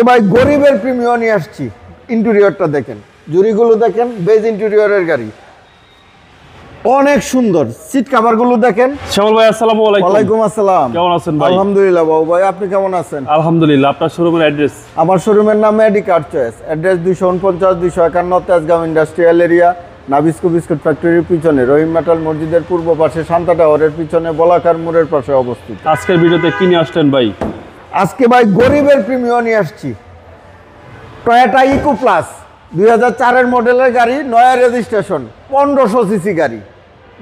ভাই গরিবের প্রিমিয়াম নিয়ে আসছি। ইন্টেরিয়রটা দেখেন, জুড়িগুলো দেখেন, বেজ ইন্টেরিয়রের গাড়ি, অনেক সুন্দর। সিট কভারগুলো দেখেন। শ্যামল ভাই আসসালামু আলাইকুম। ওয়ালাইকুম আসসালাম। কেমন আছেন ভাই? আলহামদুলিল্লাহ বাবু ভাই, আপনি কেমন আছেন? আলহামদুলিল্লাহ। আপনার শোরুমের অ্যাড্রেস? আমার শোরুমের নাম Medi Car Choice. Address 249-251 Tejgaon industrial area, Nabisco biscuit ফ্যাক্টরির পিছনে, রহিম মেটাল মসজিদের পূর্ব পাশে, শান্তা টাওয়ারের পিছনে, বলাকার মোড়ের পাশে অবস্থিত। আজকের ভিডিওতে কি নিয়ে আসলেন ভাই? আজকে ভাই গরিবের প্রিমিয়াম নিয়ে আসছি। টয়োটা ইকো প্লাস 2004-এর মডেলের গাড়ি, নয়া রেজিস্ট্রেশন, 1500 সিসি গাড়ি,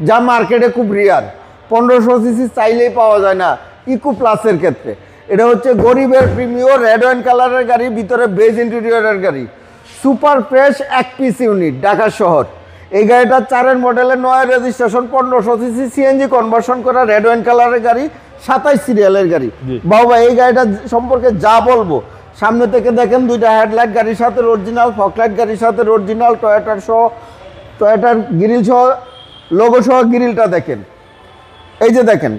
যা মার্কেটে খুব রিয়ার। 1500 সিসি চাইলেই পাওয়া যায় না ইকো প্লাসের ক্ষেত্রে। এটা হচ্ছে গরিবের প্রিমিয়াম, রেড ওয়াইন কালারের গাড়ি, ভিতরে বেজ ইন্টেরিয়রের গাড়ি, সুপার ফ্রেশ এক পিস ইউনিট, ঢাকা শহর। এই গাড়িটা 4-এর মডেলের, নয়া রেজিস্ট্রেশন, 1500 সিসি, সিএনজি কনভার্সন করা, রেড ওয়াইন কালারের গাড়ি, 27 সিরিয়ালের গাড়ি। বাবা এই গাড়িটা সম্পর্কে যা বলবো, সামনে থেকে দেখেন দুইটা হেডলাইট গাড়ির সাথে অরিজিনাল, ফকলাইট গাড়ির সাথে অরিজিনাল, টয়োটার গ্রিল সহ, লোগো সহ গ্রিলটা দেখেন। এই যে দেখেন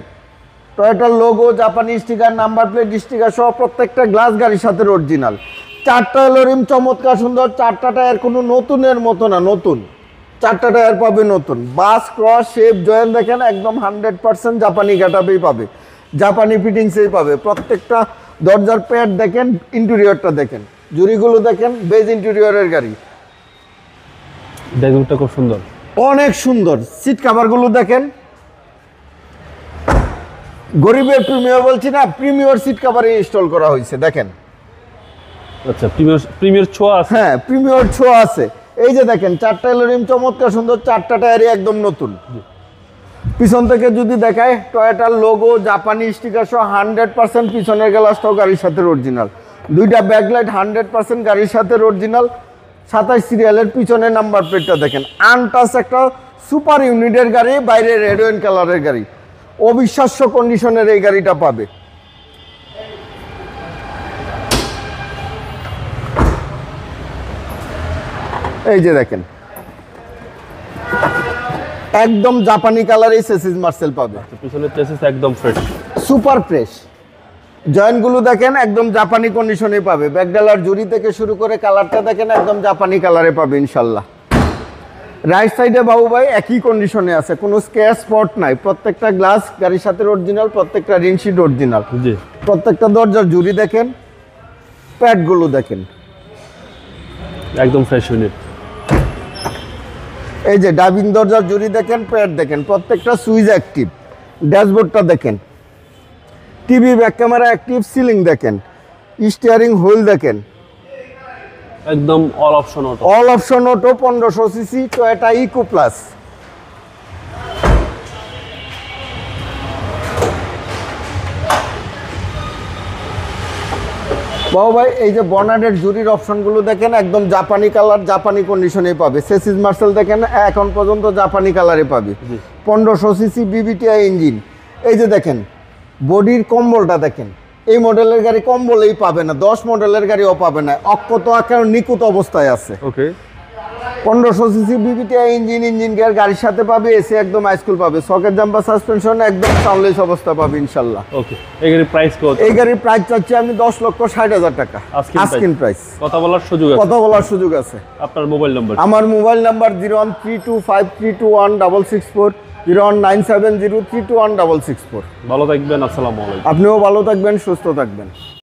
টয়োটার লোগো, জাপানি স্টিকার, নাম্বার প্লেট স্টিকার সহ প্রত্যেকটা গ্লাস গাড়ির সাথে অরিজিনাল। 4টা এলোরিম চমৎকার সুন্দর, 4টা টায়ার কোনো নতুনের মতো না, নতুন 4টা টায়ার পাবে নতুন। বাস ক্রস শেপ জয়েন দেখেন, একদম 100% জাপানি গেটআপেই পাবে, জাপানি ফিটিংসেই পাবে। প্রত্যেকটা দরজার প্যাড দেখেন, ইন্টেরিয়রটা দেখেন, জুড়িগুলো দেখেন, বেজ ইন্টেরিয়রের গাড়ি, দেখুনটা খুব সুন্দর, অনেক সুন্দর। সিট কভারগুলো দেখেন, গরিবের প্রিমিয়ার বলছি না, প্রিমিয়ার সিট কভার ইনস্টল করা হয়েছে দেখেন। আচ্ছা, প্রিমিয়ার ছোঁয়া আছে? হ্যাঁ, প্রিমিয়ার ছোঁয়া আছে। এই যে দেখেন 4টা এলোরিম চমৎকার সুন্দর, 4টা টায়ারই একদম নতুন। পিছন থেকে যদি দেখায়, টয়োটার লোগো, জাপানি স্টিকার সহ 100% পিছনের গ্লাসটাও গাড়ির সাথে অরিজিনাল, দুইটা ব্যাকলাইট 100% গাড়ির সাথে অরিজিনাল, 27 সিরিয়ালের পিছনের নাম্বার প্লেটটা দেখেন। আনটাচ একটা সুপার ইউনিটের গাড়ি, বাইরে রেড ওয়াইন কালারের গাড়ি, অবিশ্বাস্য কন্ডিশনের এই গাড়িটা পাবে। এই যে দেখেন একদম জাপানি কালারে চেসিস মার্সেল পাবে। পিছনের চেসিস একদম ফ্রেশ, সুপার ফ্রেশ। জয়েন্টগুলো দেখেন একদম জাপানি কন্ডিশনে পাবে। ব্যাকডালার জুড়ি থেকে শুরু করে কালারটা দেখেন একদম জাপানি কালারে পাবে ইনশাল্লাহ। রাইট সাইডে বাবু ভাই একই কন্ডিশনে আছে, কোনো স্ক্র্যাচ স্পট নাই। প্রত্যেকটা গ্লাস গাড়ির সাথে অরিজিনাল, প্রত্যেকটা রিনশিট অরিজিনাল। জি, প্রত্যেকটা দরজার জুড়ি দেখেন, প্যাডগুলো দেখেন একদম ফ্রেশ ইউনিট। এই যে ডাবিং দরজার জুড়ি দেখেন, প্যাড দেখেন, প্রত্যেকটা সুইচ অ্যাক্টিভ। ড্যাশবোর্ডটা দেখেন, TV back camera active, ceiling দেখেন, স্টিয়ারিং হুইল দেখেন, একদম all option auto. All option auto, 1500 CC Toyota Echo plus. বাবু ভাই এই যে বনাটের জুরির অপশনগুলো দেখেন, একদম জাপানি কালার, জাপানি কন্ডিশনে পাবে। চেসিস মার্সেল দেখেন, এখন পর্যন্ত জাপানি কালারে পাবে। 1500 সিসি বিবিটিআই ইঞ্জিন। এই যে দেখেন বডির কম্বলটা দেখেন, এই মডেলের গাড়ি কম্বলেই পাবে না, 10 মডেলের গাড়িও পাবে না, অক্ষত আকার নিখুঁত অবস্থায় আছে। ওকে, 1500 সিসি বিবিটিআই ইঞ্জিন গিয়ার গাড়ির সাথে পাবে। এসি একদম হাইস্কুল পাবে, সকেট জাম্পার সাসপেনশন একদম সাউন্ডলেস অবস্থা পাবে ইনশাল্লাহ। ওকে, এই গাড়ির প্রাইস কত? এই গাড়ির প্রাইস চাচ্ছি আমি 10,60,000 টাকা আস্কিং প্রাইস। কথা বলার সুযোগ আছে? কথা বলার সুযোগ আছে। আপনার মোবাইল নাম্বার? আমার মোবাইল নাম্বার 0132532164, 0197032164। ভালো থাকবেন, আসসালামু আলাইকুম। আপনিও ভালো থাকবেন, সুস্থ থাকবেন।